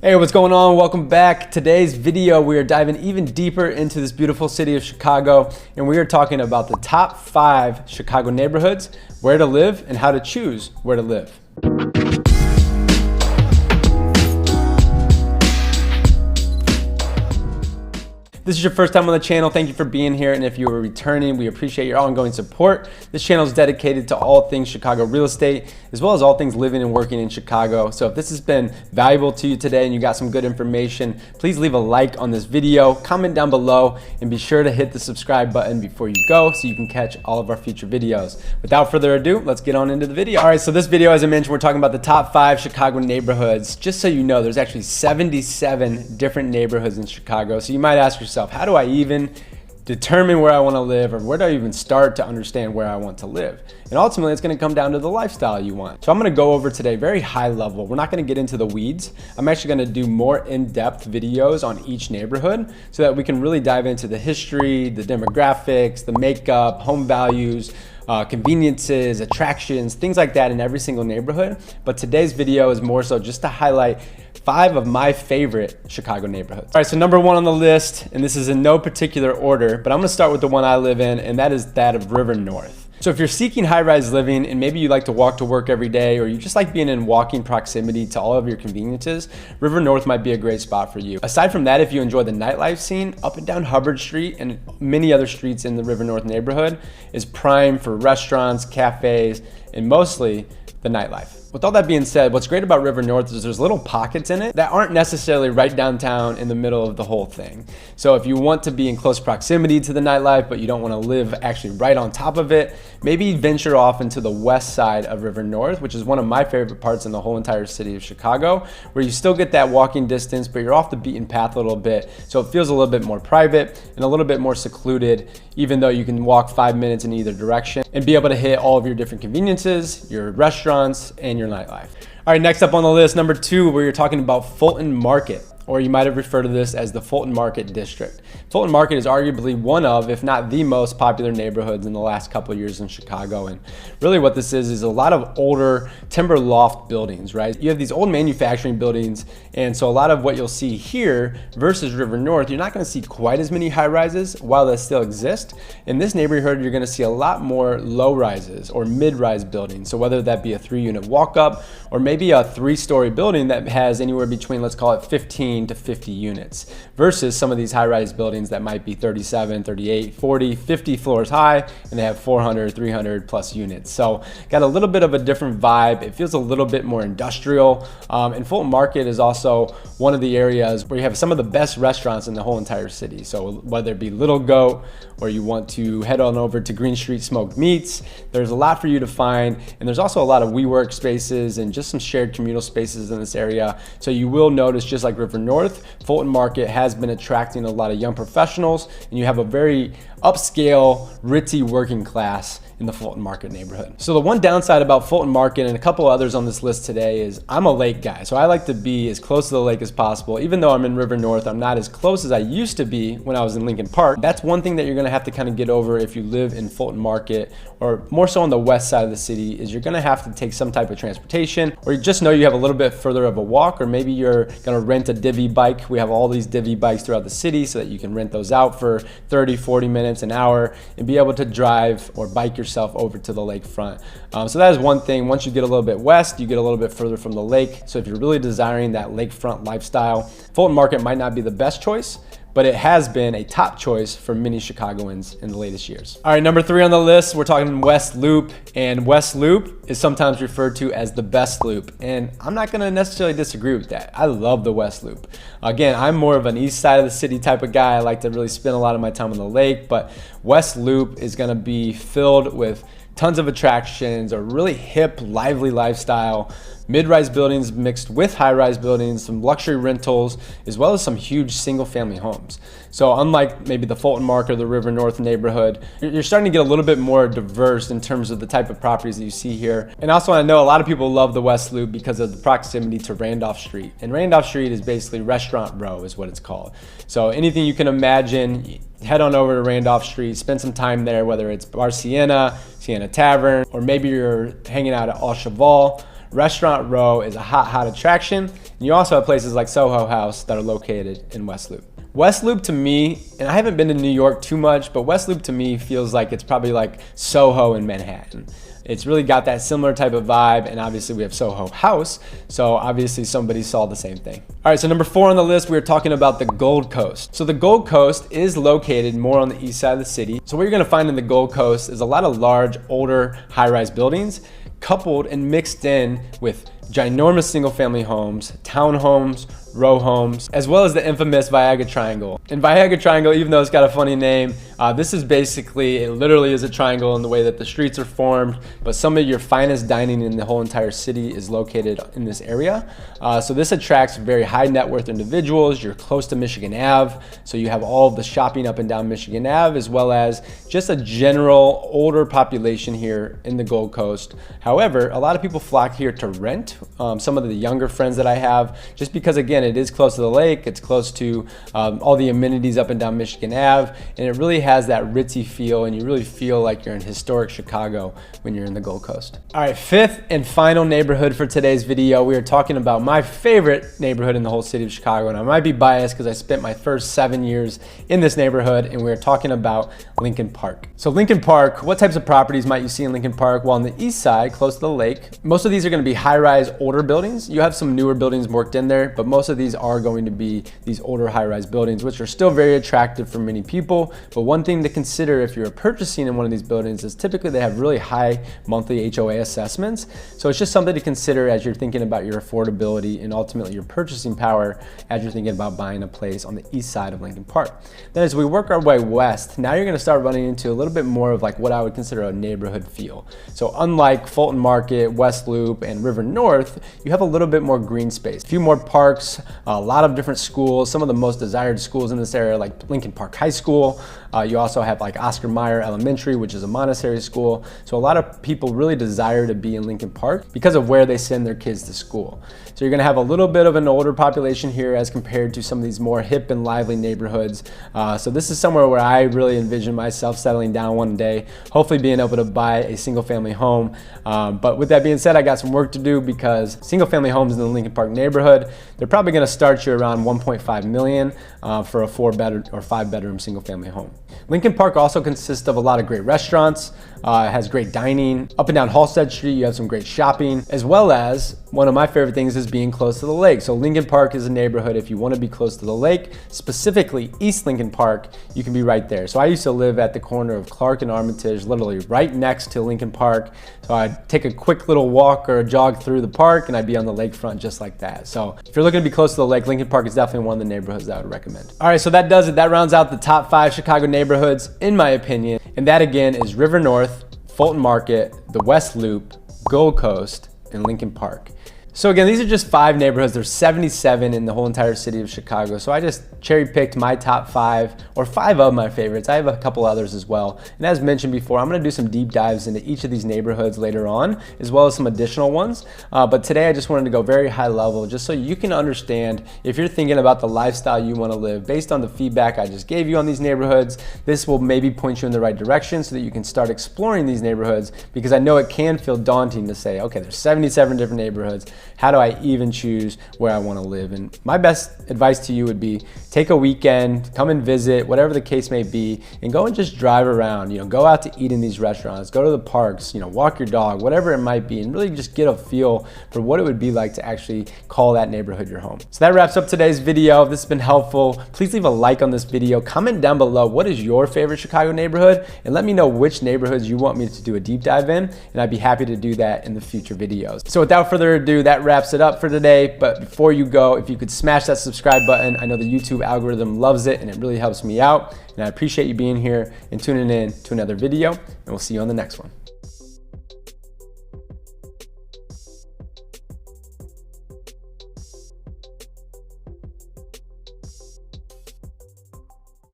Hey, what's going on? Welcome back. Today's video, we are diving even deeper into this beautiful city of Chicago, and we are talking about the top 5 Chicago neighborhoods, where to live, and how to choose where to live. If this is your first time on the channel, thank you for being here. And if you are returning, we appreciate your ongoing support. This channel is dedicated to all things Chicago real estate, as well as all things living and working in Chicago. So if this has been valuable to you today and you got some good information, please leave a like on this video, comment down below, and be sure to hit the subscribe button before you go so you can catch all of our future videos. Without further ado, let's get on into the video. All right, so this video, as I mentioned, we're talking about the top 5 Chicago neighborhoods. Just so you know, there's actually 77 different neighborhoods in Chicago. So you might ask yourself, how do I even determine where I want to live, or where do I even start to understand where I want to live? And ultimately, it's going to come down to the lifestyle you want. So I'm going to go over today very high level. We're not going to get into the weeds. I'm actually going to do more in-depth videos on each neighborhood so that we can really dive into the history, the demographics, the makeup, home values, conveniences, attractions, things like that in every single neighborhood. But today's video is more so just to highlight 5 of my favorite Chicago neighborhoods. All right, so number 1 on the list, and this is in no particular order, but I'm gonna start with the one I live in, and that is that of River North. So if you're seeking high-rise living and maybe you like to walk to work every day, or you just like being in walking proximity to all of your conveniences, River North might be a great spot for you. Aside from that, if you enjoy the nightlife scene, up and down Hubbard Street and many other streets in the River North neighborhood is prime for restaurants, cafes, and mostly the nightlife. With all that being said, what's great about River North is there's little pockets in it that aren't necessarily right downtown in the middle of the whole thing. So if you want to be in close proximity to the nightlife, but you don't want to live actually right on top of it, maybe venture off into the west side of River North, which is one of my favorite parts in the whole entire city of Chicago, where you still get that walking distance, but you're off the beaten path a little bit. So it feels a little bit more private and a little bit more secluded, even though you can walk 5 minutes in either direction and be able to hit all of your different conveniences, your restaurants, and your nightlife. All right, next up on the list, number 2, where you're talking about Fulton Market, or you might have referred to this as the Fulton Market District. Fulton Market is arguably one of, if not the most popular neighborhoods in the last couple of years in Chicago. And really what this is a lot of older timber loft buildings, right? You have these old manufacturing buildings, and so a lot of what you'll see here versus River North, you're not gonna see quite as many high rises while they still exist. In this neighborhood, you're gonna see a lot more low rises or mid-rise buildings. So whether that be a 3-unit walk-up or maybe a 3-story building that has anywhere between, let's call it 15 to 50 units, versus some of these high-rise buildings that might be 37, 38, 40, 50 floors high, and they have 400, 300 plus units. So got a little bit of a different vibe. It feels a little bit more industrial. And Fulton Market is also one of the areas where you have some of the best restaurants in the whole entire city. So whether it be Little Goat, or you want to head on over to Green Street Smoked Meats, there's a lot for you to find. And there's also a lot of WeWork spaces and just some shared communal spaces in this area. So you will notice, just like River North, Fulton Market has been attracting a lot of young professionals, and you have a very upscale, ritzy working class in the Fulton Market neighborhood. So the one downside about Fulton Market and a couple others on this list today is I'm a lake guy. So I like to be as close to the lake as possible. Even though I'm in River North, I'm not as close as I used to be when I was in Lincoln Park. That's one thing that you're gonna have to kind of get over if you live in Fulton Market, or more so on the west side of the city, is you're gonna have to take some type of transportation, or you just know you have a little bit further of a walk, or maybe you're gonna rent a divvy bike. We have all these divvy bikes throughout the city so that you can rent those out for 30, 40 minutes, an hour, and be able to drive or bike yourself over to the lakefront. So that is one thing. Once you get a little bit west, you get a little bit further from the lake. So if you're really desiring that lakefront lifestyle, Fulton Market might not be the best choice, but it has been a top choice for many Chicagoans in the latest years. All right, number 3 on the list, we're talking West Loop, and West Loop is sometimes referred to as the best loop, and I'm not gonna necessarily disagree with that. I love the West Loop. Again, I'm more of an east side of the city type of guy. I like to really spend a lot of my time on the lake, but West Loop is gonna be filled with tons of attractions, a really hip, lively lifestyle, mid-rise buildings mixed with high-rise buildings, some luxury rentals, as well as some huge single-family homes. So unlike maybe the Fulton Market or the River North neighborhood, you're starting to get a little bit more diverse in terms of the type of properties that you see here. And also, I know a lot of people love the West Loop because of the proximity to Randolph Street. And Randolph Street is basically Restaurant Row is what it's called. So anything you can imagine, head on over to Randolph Street, spend some time there, whether it's Bar Sienna, Sienna Tavern, or maybe you're hanging out at Au Cheval. Restaurant Row is a hot attraction. And you also have places like Soho House that are located in West Loop. West Loop to me, and I haven't been to New York too much, but West Loop to me feels like it's probably like Soho in Manhattan. It's really got that similar type of vibe, and obviously we have Soho House, so obviously somebody saw the same thing. All right, so number 4 on the list, we were talking about the Gold Coast. So the Gold Coast is located more on the east side of the city. So what you're gonna find in the Gold Coast is a lot of large, older, high-rise buildings, coupled and mixed in with ginormous single-family homes, townhomes, row homes, as well as the infamous Viagra Triangle. And Viagra Triangle, even though it's got a funny name, this is basically, it literally is a triangle in the way that the streets are formed, but some of your finest dining in the whole entire city is located in this area. So this attracts very high net worth individuals. You're close to Michigan Ave, so you have all of the shopping up and down Michigan Ave, as well as just a general older population here in the Gold Coast. However, a lot of people flock here to rent. Some of the younger friends that I have, just because again, it is close to the lake, it's close to all the amenities up and down Michigan Ave, and it really has that ritzy feel, and you really feel like you're in historic Chicago when you're in the Gold Coast. All right, 5th and final neighborhood for today's video. We are talking about my favorite neighborhood in the whole city of Chicago, and I might be biased because I spent my first 7 years in this neighborhood, and we're talking about Lincoln Park. So Lincoln Park, what types of properties might you see in Lincoln Park? Well, on the east side, close to the lake, most of these are gonna be high-rise, older buildings. You have some newer buildings worked in there, but most of these are going to be these older high-rise buildings, which are still very attractive for many people. But one thing to consider if you're purchasing in one of these buildings is typically they have really high monthly HOA assessments. So it's just something to consider as you're thinking about your affordability and ultimately your purchasing power as you're thinking about buying a place on the east side of Lincoln Park. Then as we work our way west, now you're gonna start running into a little bit more of like what I would consider a neighborhood feel. So unlike Fulton Market, West Loop, and River North, you have a little bit more green space, a few more parks, a lot of different schools. Some of the most desired schools in this area, like Lincoln Park High School. You also have like Oscar Mayer Elementary, which is a Montessori school. So a lot of people really desire to be in Lincoln Park because of where they send their kids to school. So you're gonna have a little bit of an older population here as compared to some of these more hip and lively neighborhoods. So this is somewhere where I really envision myself settling down one day, hopefully being able to buy a single family home. But with that being said, I got some work to do because single family homes in the Lincoln Park neighborhood, they're probably gonna start you around 1.5 million for a 4-bedroom or 5-bedroom single family home. Lincoln Park also consists of a lot of great restaurants. It has great dining. Up and down Halsted Street, you have some great shopping, as well as one of my favorite things is being close to the lake. So Lincoln Park is a neighborhood, if you want to be close to the lake, specifically East Lincoln Park, you can be right there. So I used to live at the corner of Clark and Armitage, literally right next to Lincoln Park. So I'd take a quick little walk or a jog through the park and I'd be on the lakefront just like that. So if you're looking to be close to the lake, Lincoln Park is definitely one of the neighborhoods that I would recommend. All right, so that does it. That rounds out the top 5 Chicago neighborhoods, in my opinion. And that again is River North, Fulton Market, the West Loop, Gold Coast, and Lincoln Park. So again, these are just 5 neighborhoods. There's 77 in the whole entire city of Chicago. So I just cherry picked my top 5 or 5 of my favorites. I have a couple others as well. And as mentioned before, I'm gonna do some deep dives into each of these neighborhoods later on, as well as some additional ones. But today I just wanted to go very high level just so you can understand if you're thinking about the lifestyle you wanna live based on the feedback I just gave you on these neighborhoods. This will maybe point you in the right direction so that you can start exploring these neighborhoods, because I know it can feel daunting to say, okay, there's 77 different neighborhoods. How do I even choose where I want to live? And my best advice to you would be take a weekend, come and visit, whatever the case may be, and go and just drive around. You know, go out to eat in these restaurants, go to the parks, you know, walk your dog, whatever it might be, and really just get a feel for what it would be like to actually call that neighborhood your home. So that wraps up today's video. If this has been helpful, please leave a like on this video. Comment down below what is your favorite Chicago neighborhood, and let me know which neighborhoods you want me to do a deep dive in, and I'd be happy to do that in the future videos. So without further ado, that wraps it up for today. But before you go, if you could smash that subscribe button, I know the YouTube algorithm loves it and it really helps me out, and I appreciate you being here and tuning in to another video, and we'll see you on the next one.